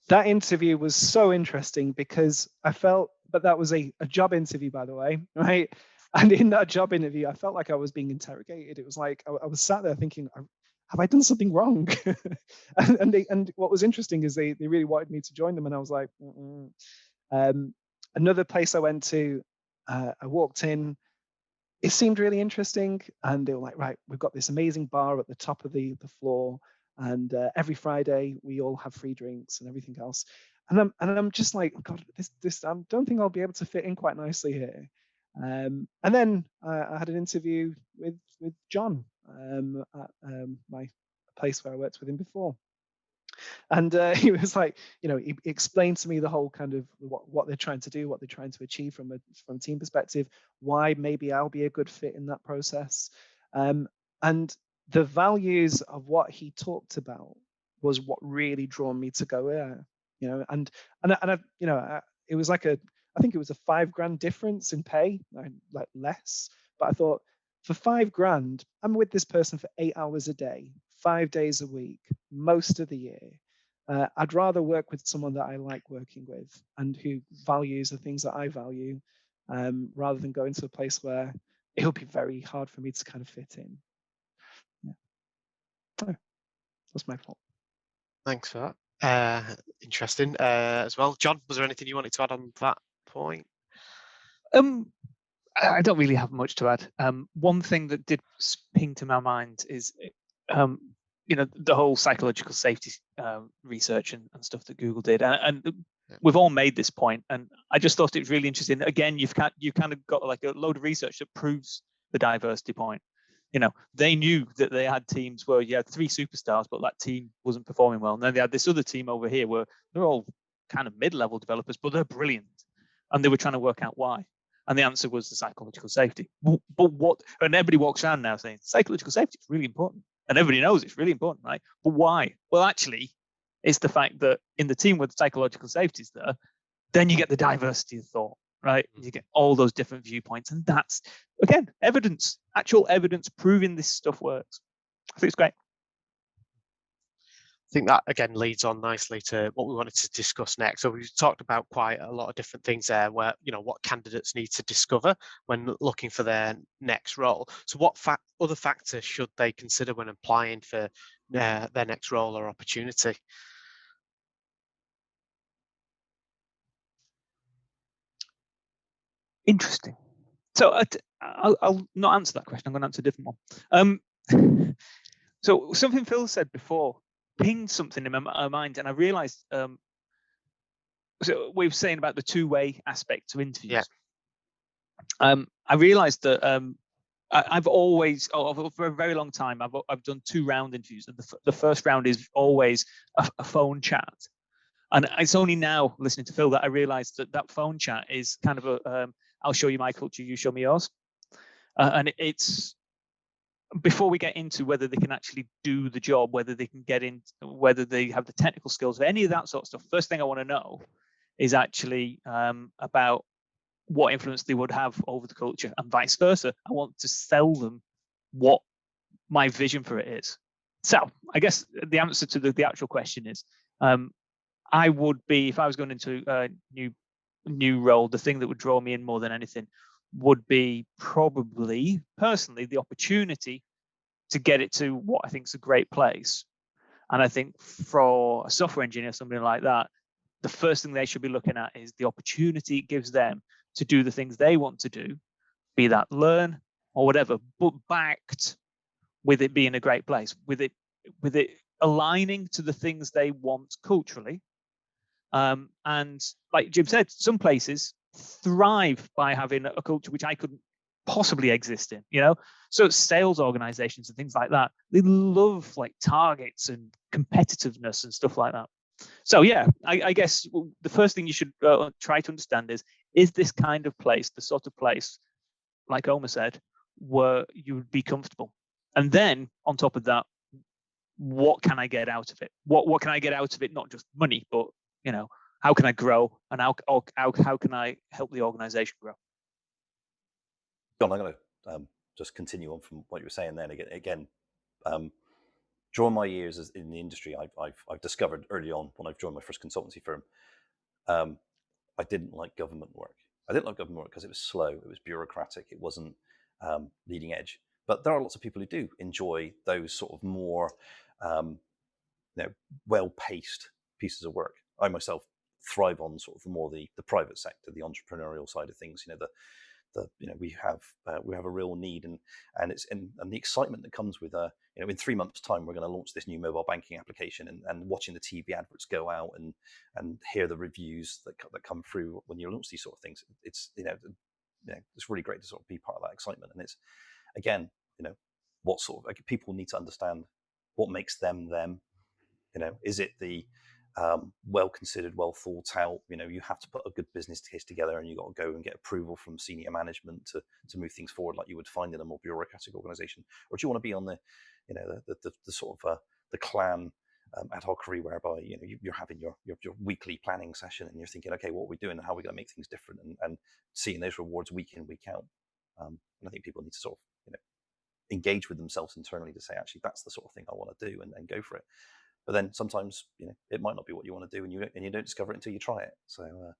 that interview was so interesting because I felt, but that was a job interview, by the way, right? And in that job interview, I felt like I was being interrogated. It was like I was sat there thinking, have I done something wrong? and what was interesting is they really wanted me to join them, and I was like, another place I went to, I walked in. It seemed really interesting, and they were like, right, we've got this amazing bar at the top of the floor, and every Friday we all have free drinks and everything else. And I'm just like, God, this I don't think I'll be able to fit in quite nicely here. And then I had an interview with John at my place where I worked with him before. And he was like, you know, he explained to me the whole kind of what they're trying to do, what they're trying to achieve from a team perspective, why maybe I'll be a good fit in that process. And the values of what he talked about was what really drew me to go there, you know, and I, you know, it was like I think it was a $5,000 difference in pay, like less, but I thought for $5,000, I'm with this person for 8 hours a day, 5 days a week, most of the year. I'd rather work with someone that I like working with and who values the things that I value, rather than going to a place where it'll be very hard for me to kind of fit in. Yeah. Oh, that's my fault. Thanks for that. Interesting as well. John, was there anything you wanted to add on that point? I don't really have much to add. One thing that did ping to my mind is, you know, the whole psychological safety research and stuff that Google did, and we've all made this point, and I just thought it was really interesting. Again, you kind of got like a load of research that proves the diversity point. You know, they knew that they had teams where you had 3 superstars, but that team wasn't performing well, and then they had this other team over here where they're all kind of mid-level developers, but they're brilliant, and they were trying to work out why. And the answer was the psychological safety. But what? And everybody walks around now saying psychological safety is really important. And everybody knows it's really important, right? But why? Well, actually, it's the fact that in the team where the psychological safety is there, then you get the diversity of thought, right? You get all those different viewpoints. And that's, again, evidence, actual evidence proving this stuff works. I think it's great. I think that, again, leads on nicely to what we wanted to discuss next. So we've talked about quite a lot of different things there where, you know, what candidates need to discover when looking for their next role. So what other factors should they consider when applying for their next role or opportunity? Interesting. So I'll not answer that question. I'm going to answer a different one. So something Phil said before pinged something in my mind, and I realized, so we were saying about the two-way aspect to interviews. Yeah. I realized that I've always, for a very long time, I've done 2-round interviews, and the first round is always a phone chat. And it's only now, listening to Phil, that I realized that phone chat is kind of a, I'll show you my culture, you show me yours. And it's, before we get into whether they can actually do the job, whether they can get in, whether they have the technical skills, any of that sort of stuff, first thing I want to know is actually about what influence they would have over the culture, and vice versa. I want to sell them what my vision for it is. So I guess the answer to the actual question is, I would be, if I was going into a new role, the thing that would draw me in more than anything would be probably, personally, the opportunity to get it to what I think is a great place. And I think for a software engineer, something like that, the first thing they should be looking at is the opportunity it gives them to do the things they want to do, be that learn or whatever, but backed with it being a great place, with it aligning to the things they want culturally. And like Jim said, some places thrive by having a culture which I couldn't possibly exist in, you know. So sales organizations and things like that, they love like targets and competitiveness and stuff like that. So yeah, I guess the first thing you should try to understand is this kind of place the sort of place, like Omer said, where you would be comfortable? And then on top of that, what can I get out of it? What can I get out of it? Not just money, but you know, how can I grow, and how can I help the organization grow? John, I'm going to just continue on from what you were saying then. Again, during my years in the industry, I've discovered early on when I've joined my first consultancy firm, I didn't like government work. I didn't like government work because it was slow, it was bureaucratic, it wasn't leading edge. But there are lots of people who do enjoy those sort of more, well-paced pieces of work. I myself thrive on sort of more the private sector, the entrepreneurial side of things. We have a real need, and the excitement that comes with in 3 months' time we're going to launch this new mobile banking application, and watching the TV adverts go out and hear the reviews that come through when you launch these sort of things. It's it's really great to sort of be part of that excitement. And it's, again, what sort of people need to understand what makes them them. Is it the well considered, well thought out? You have to put a good business case together, and you got to go and get approval from senior management to move things forward, like you would find in a more bureaucratic organization. Or do you want to be on the sort of the clan ad hocery, whereby you're having your weekly planning session, and you're thinking, okay, what are we doing and how are we going to make things different, and seeing those rewards week in, week out. And I think people need to sort of engage with themselves internally to say, actually, that's the sort of thing I want to do, and go for it. But then sometimes it might not be what you want to do, and you don't discover it until you try it. So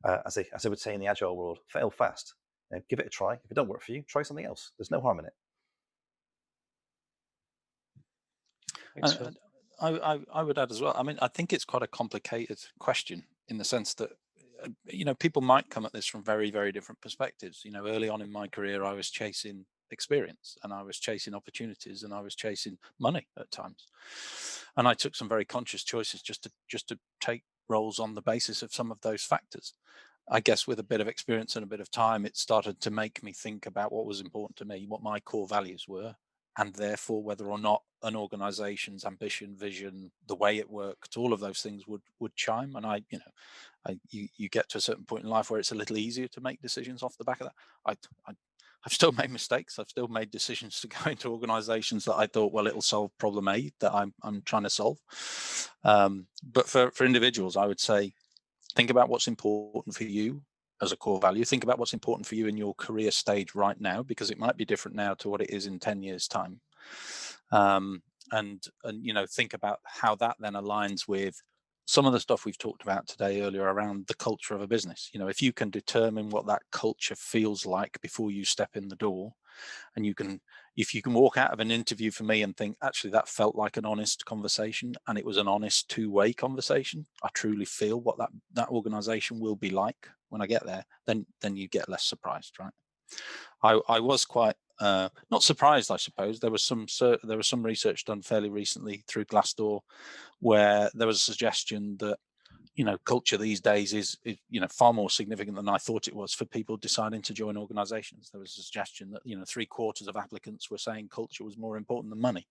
as I would say in the Agile world, fail fast. Give it a try. If it don't work for you, try something else. There's no harm in it. Thanks, Phil. I would add as well. I mean, I think it's quite a complicated question in the sense that people might come at this from very, very different perspectives. Early on in my career, I was chasing experience, and I was chasing opportunities, and I was chasing money at times, and I took some very conscious choices just to take roles on the basis of some of those factors. I guess with a bit of experience and a bit of time, it started to make me think about what was important to me, what my core values were, and therefore whether or not an organization's ambition, vision, the way it worked, all of those things would chime. And you get to a certain point in life where it's a little easier to make decisions off the back of that. I've still made mistakes. I've still made decisions to go into organizations that I thought, well, it'll solve problem A that I'm trying to solve. But for individuals, I would say, think about what's important for you as a core value. Think about what's important for you in your career stage right now, because it might be different now to what it is in 10 years' time. And think about how that then aligns with some of the stuff we've talked about today earlier around the culture of a business. If you can determine what that culture feels like before you step in the door, and if you can walk out of an interview for me and think, actually, that felt like an honest conversation, and it was an honest two-way conversation, I truly feel what that organization will be like when I get there, then you get less surprised, right? I was quite not surprised, I suppose. There was some research done fairly recently through Glassdoor where there was a suggestion that culture these days is far more significant than I thought it was for people deciding to join organizations. There was a suggestion that 3/4 of applicants were saying culture was more important than money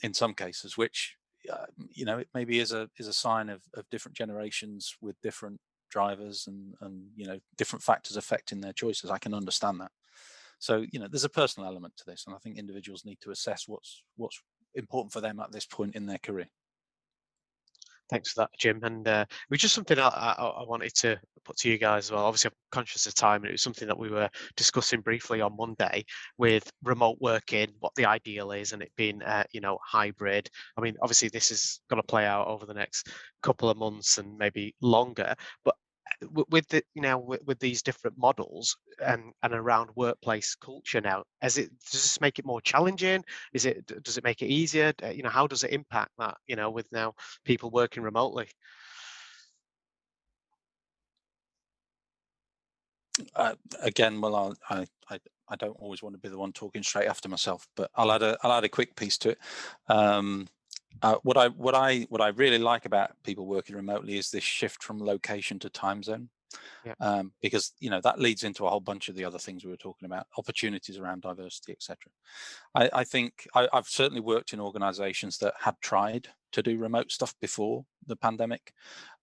in some cases, which it maybe is a sign of different generations with different drivers and different factors affecting their choices. I can understand that. So there's a personal element to this, and I think individuals need to assess what's important for them at this point in their career. Thanks for that, Jim. And it was just something I wanted to put to you guys as well. Obviously, I'm conscious of time, and it was something that we were discussing briefly on Monday with remote working, what the ideal is, and it being hybrid. I mean, obviously, this is going to play out over the next couple of months and maybe longer. But with these different models and around workplace culture now, does this make it more challenging? Does it make it easier? How does it impact that? With now people working remotely. Again, well, I don't always want to be the one talking straight after myself, but I'll add a quick piece to it. What I really like about people working remotely is this shift from location to time zone. Yeah. Because that leads into a whole bunch of the other things we were talking about, opportunities around diversity, etc. I think I've certainly worked in organizations that had tried to do remote stuff before the pandemic,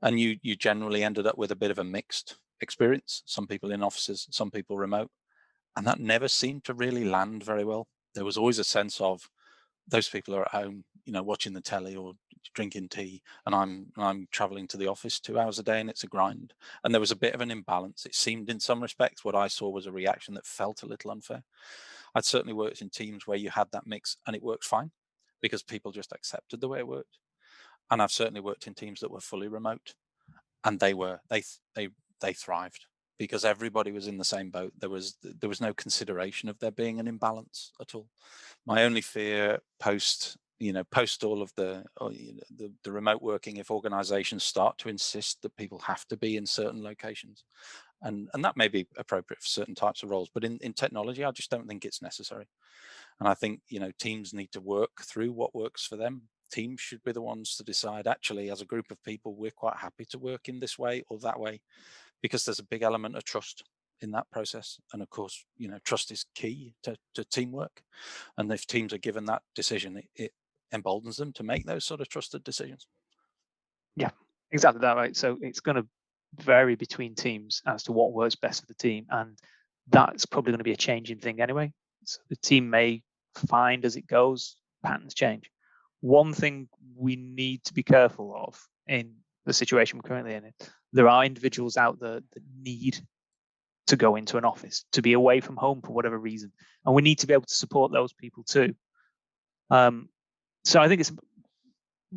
and you generally ended up with a bit of a mixed experience. Some people in offices, some people remote, and that never seemed to really land very well. There was always a sense of those people are at home, watching the telly or drinking tea, and I'm traveling to the office 2 hours a day, and it's a grind. And there was a bit of an imbalance. It seemed, in some respects, what I saw was a reaction that felt a little unfair. I'd certainly worked in teams where you had that mix, and it worked fine because people just accepted the way it worked. And I've certainly worked in teams that were fully remote, and they thrived because everybody was in the same boat. There was no consideration of there being an imbalance at all. My only fear post all of the remote working, if organizations start to insist that people have to be in certain locations, and that may be appropriate for certain types of roles, but in technology, I just don't think it's necessary. And I think teams need to work through what works for them. Teams should be the ones to decide, actually, as a group of people, we're quite happy to work in this way or that way, because there's a big element of trust in that process. And of course, trust is key to teamwork. And if teams are given that decision, it emboldens them to make those sort of trusted decisions. Yeah, exactly that, right? So it's going to vary between teams as to what works best for the team. And that's probably going to be a changing thing anyway. So the team may find as it goes, patterns change. One thing we need to be careful of in the situation we're currently in, there are individuals out there that need to go into an office, to be away from home for whatever reason. And we need to be able to support those people too. So I think it's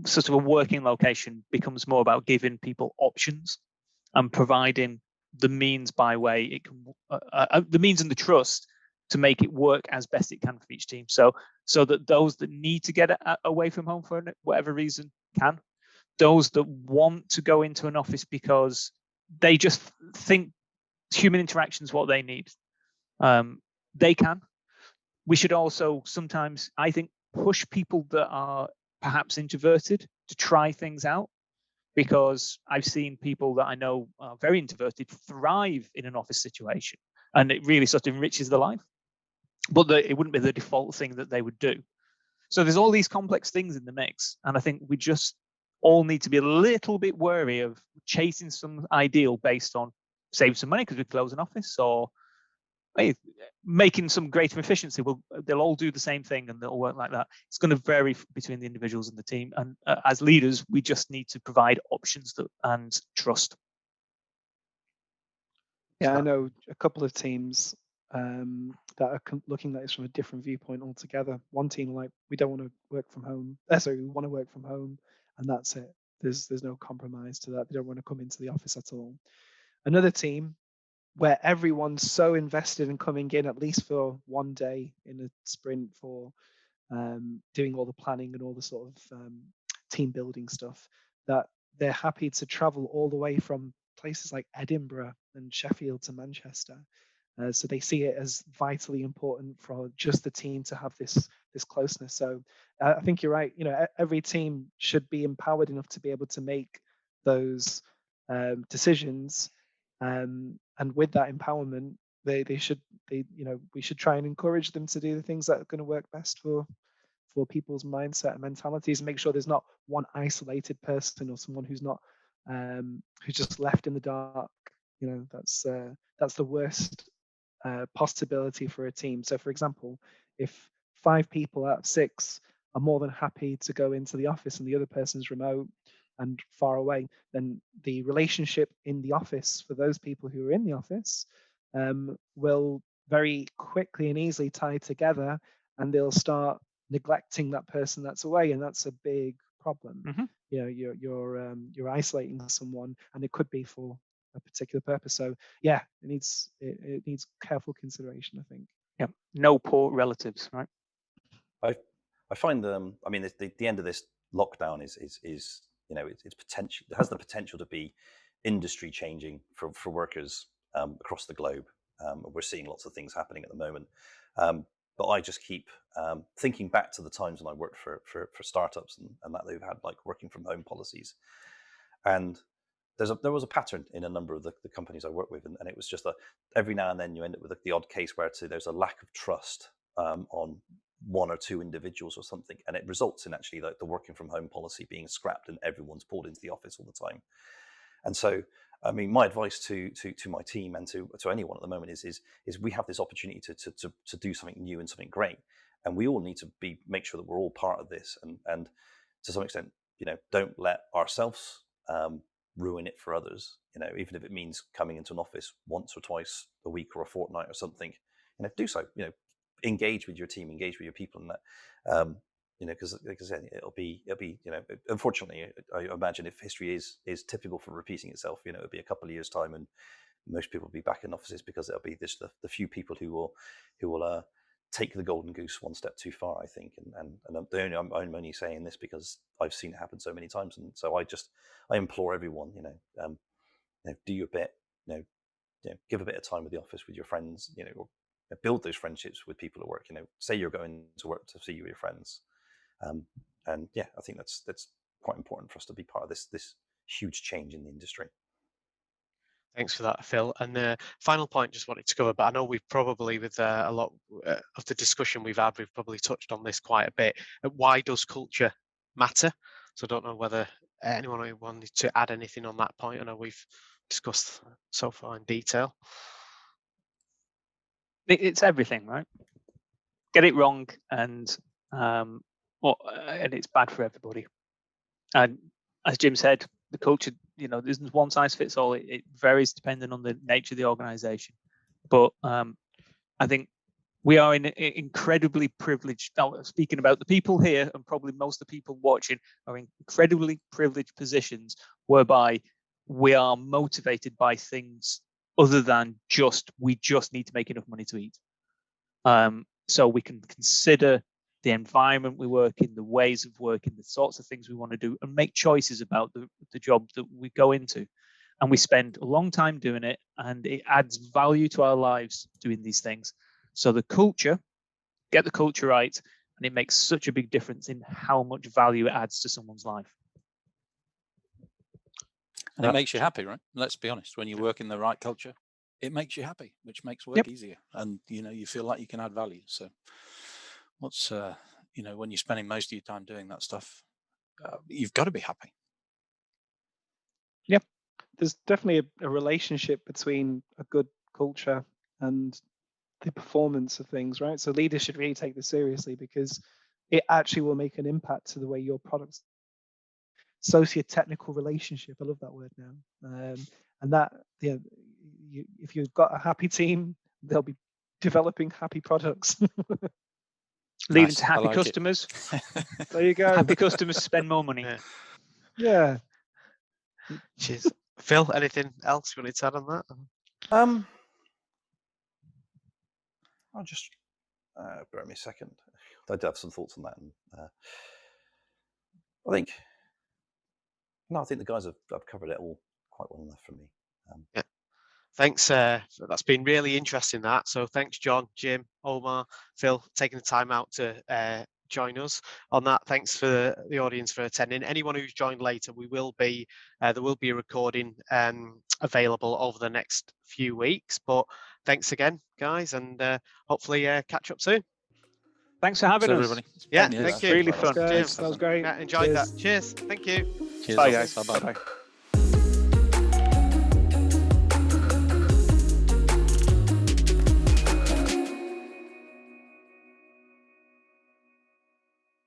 sort of a working location becomes more about giving people options and providing the means by way it can, the means and the trust to make it work as best it can for each team. So that those that need to get away from home for whatever reason can. Those that want to go into an office because they just think human interaction is what they need, they can. We should also sometimes, I think, push people that are perhaps introverted to try things out, because I've seen people that I know are very introverted thrive in an office situation, and it really sort of enriches their life, but it wouldn't be the default thing that they would do. So there's all these complex things in the mix, and I think we just all need to be a little bit wary of chasing some ideal based on save some money because we close an office, or making some greater efficiency. They'll all do the same thing and they'll all work like that. It's going to vary between the individuals and the team. And as leaders, we just need to provide options and trust. Yeah, I know a couple of teams that are looking at this from a different viewpoint altogether. One team like, we don't want to work from home. Sorry, we want to work from home, and that's it. There's no compromise to that. They don't want to come into the office at all. Another team where everyone's so invested in coming in at least for one day in a sprint for doing all the planning and all the sort of team building stuff, that they're happy to travel all the way from places like Edinburgh and Sheffield to Manchester. So they see it as vitally important for just the team to have this closeness. So I think you're right. Every team should be empowered enough to be able to make those decisions. And with that empowerment, we should try and encourage them to do the things that are going to work best for people's mindset and mentalities, and make sure there's not one isolated person or someone who's not who's just left in the dark. That's the worst possibility for a team. So for example, if 5 people out of 6 are more than happy to go into the office and the other person's remote and far away, then the relationship in the office for those people who are in the office will very quickly and easily tie together, and they'll start neglecting that person that's away, and that's a big problem. Mm-hmm. You're isolating someone, and it could be for a particular purpose. So yeah, it needs careful consideration, I think. Yeah, no poor relatives, right? I find I mean, the end of this lockdown is it's potential. It has the potential to be industry changing for workers. across the globe. We're seeing lots of things happening at the moment. But I just keep thinking back to the times when I worked for startups and that they've had like working from home policies. And there was a pattern in a number of the companies I work with, and it was just that every now and then you end up with the odd case where there's a lack of trust on one or two individuals or something, and it results in actually the working from home policy being scrapped and everyone's pulled into the office all the time. And so, I mean, my advice to my team and to anyone at the moment is we have this opportunity to do something new and something great, and we all need to make sure that we're all part of this, and to some extent, don't let ourselves ruin it for others. Even if it means coming into an office once or twice a week or a fortnight or something, do so. Engage with your team, engage with your people, and that. Because like I said, it'll be. Unfortunately, I imagine if history is typical for repeating itself, it'll be a couple of years' time, and most people will be back in offices because it'll be the few people who will take the golden goose one step too far, I think. And I'm only saying this because I've seen it happen so many times, and so I implore everyone, do your bit, give a bit of time with the office with your friends, or build those friendships with people at work. Say you're going to work to see your friends. And yeah, I think that's quite important for us to be part of this huge change in the industry. Thanks for that, Phil. And the final point just wanted to cover, but I know we've probably, with a lot of the discussion we've had, we've probably touched on this quite a bit. Why does culture matter? So I don't know whether anyone wanted to add anything on that point. I know we've discussed so far in detail. It's everything, right? Get it wrong, and it's bad for everybody. And as Jim said, the culture, there isn't one size fits all. It varies depending on the nature of the organization. But I think we are in incredibly privileged. Now, speaking about the people here, and probably most of the people watching, are in incredibly privileged positions whereby we are motivated by things other than we just need to make enough money to eat. So we can consider the environment we work in, the ways of working, the sorts of things we want to do, and make choices about the job that we go into. And we spend a long time doing it, and it adds value to our lives doing these things. So the culture, get the culture right, and it makes such a big difference in how much value it adds to someone's life. And it makes you happy, right? Let's be honest, when you work in the right culture, it makes you happy, which makes work easier. And, you feel like you can add value. So what's, when you're spending most of your time doing that stuff, you've got to be happy. Yep. There's definitely a relationship between a good culture and the performance of things, right? So leaders should really take this seriously because it actually will make an impact to the way your products. Socio-technical relationship, I love that word now. And that, if you've got a happy team, they'll be developing happy products. Leading to happy customers. There you go. Happy customers spend more money. Yeah. Cheers. Phil, anything else you wanted to add on that? I'll just bear me a second. I do have some thoughts on that. And, I think the guys have covered it all quite well enough for me. Yeah. Thanks. That's been really interesting, that. So thanks, John, Jim, Omer, Phil, taking the time out to join us on that. Thanks for the audience for attending. Anyone who's joined later, there will be a recording available over the next few weeks. But thanks again, guys, and hopefully catch up soon. Thanks for having us. Everybody. Yeah, thank you. Really fun. That was great. Enjoyed Cheers. that. Cheers. Thank you. Cheers. Bye, guys. Bye-bye. Bye-bye.